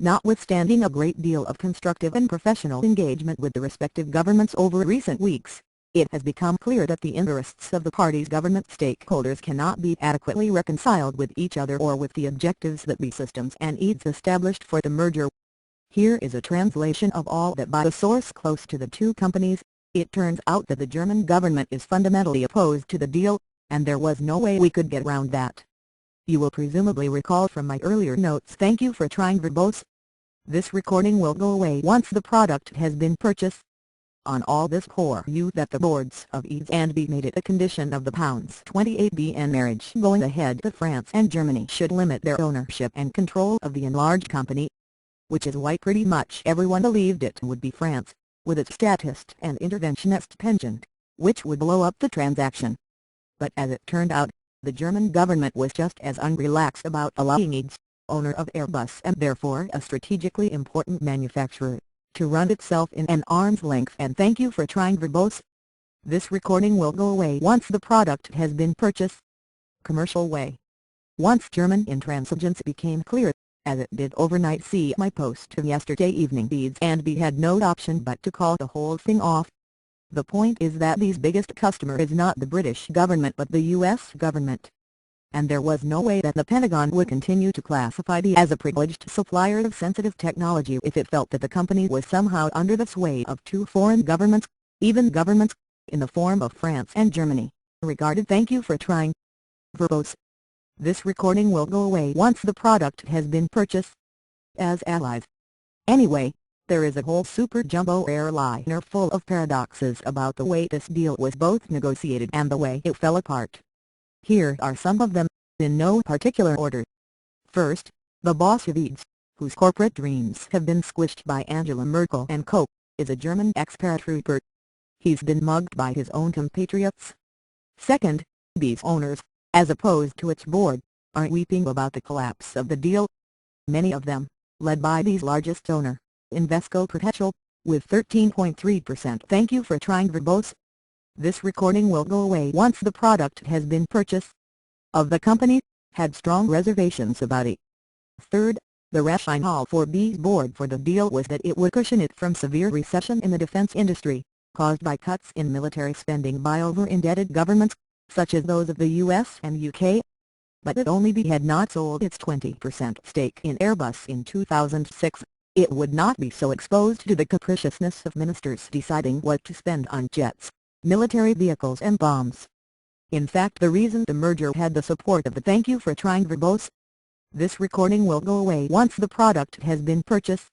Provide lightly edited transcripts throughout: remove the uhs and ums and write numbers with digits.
Notwithstanding a great deal of constructive and professional engagement with the respective governments over recent weeks, it has become clear that the interests of the parties' government stakeholders cannot be adequately reconciled with each other or with the objectives that BAE Systems and EADS established for the merger. Here is a translation of all that by a source close to the two companies. It turns out that the German government is fundamentally opposed to the deal, and there was no way we could get around that. You will presumably recall from my earlier notes. Thank you for trying verbose. This recording will go away once the product has been purchased. On all this pour you that the boards of EADS and BAE made it a condition of the £28 billion marriage going ahead that France and Germany should limit their ownership and control of the enlarged company. Which is why pretty much everyone believed it would be France, with its statist and interventionist penchant, which would blow up the transaction. But as it turned out, the German government was just as unrelaxed about allowing EADS, owner of Airbus and therefore a strategically important manufacturer, to run itself in an arm's length. And thank you for trying verbose. This recording will go away once the product has been purchased. Commercial way. Once German intransigence became clear, as it did overnight, see my post of yesterday evening, EADS and BAE had no option but to call the whole thing off. The point is that BAE's biggest customer is not the British government but the US government. And there was no way that the Pentagon would continue to classify BAE as a privileged supplier of sensitive technology if it felt that the company was somehow under the sway of two foreign governments, even governments, in the form of France and Germany. Regarded. Thank you for trying. Verbose. This recording will go away once the product has been purchased. As allies. Anyway, there is a whole super jumbo airliner full of paradoxes about the way this deal was both negotiated and the way it fell apart. Here are some of them, in no particular order. First, the boss of EADS, whose corporate dreams have been squished by Angela Merkel and co., is a German ex-paratrooper. He's been mugged by his own compatriots. Second, BAE's owners, as opposed to its board, are weeping about the collapse of the deal. Many of them, led by BAE's largest owner, Invesco Perpetual, with 13.3%. Thank you for trying verbose. This recording will go away once the product has been purchased. Of the company, had strong reservations about it. Third, the rationale for BAE's board for the deal was that it would cushion it from severe recession in the defense industry, caused by cuts in military spending by over-indebted governments, such as those of the US and UK. But if only BAE had not sold its 20% stake in Airbus in 2006, it would not be so exposed to the capriciousness of ministers deciding what to spend on jets, military vehicles and bombs. In fact, the reason the merger had the support of the thank you for trying verbose. This recording will go away once the product has been purchased.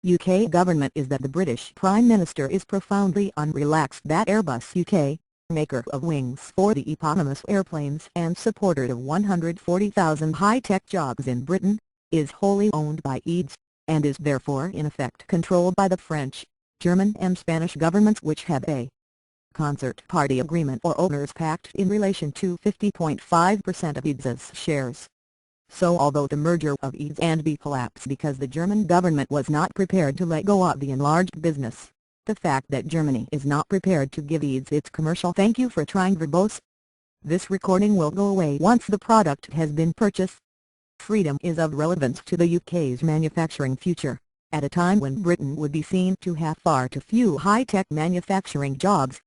UK government is that the British Prime Minister is profoundly unrelaxed that Airbus UK, maker of wings for the eponymous airplanes and supporter of 140,000 high-tech jobs in Britain, is wholly owned by EADS, and is therefore in effect controlled by the French, German and Spanish governments, which have a concert party agreement or owners pact in relation to 50.5% of EADS's shares. So although the merger of EADS and BAE collapsed because the German government was not prepared to let go of the enlarged business, the fact that Germany is not prepared to give EADS its commercial thank you for trying verbose. This recording will go away once the product has been purchased. Freedom is of relevance to the UK's manufacturing future, at a time when Britain would be seen to have far too few high-tech manufacturing jobs,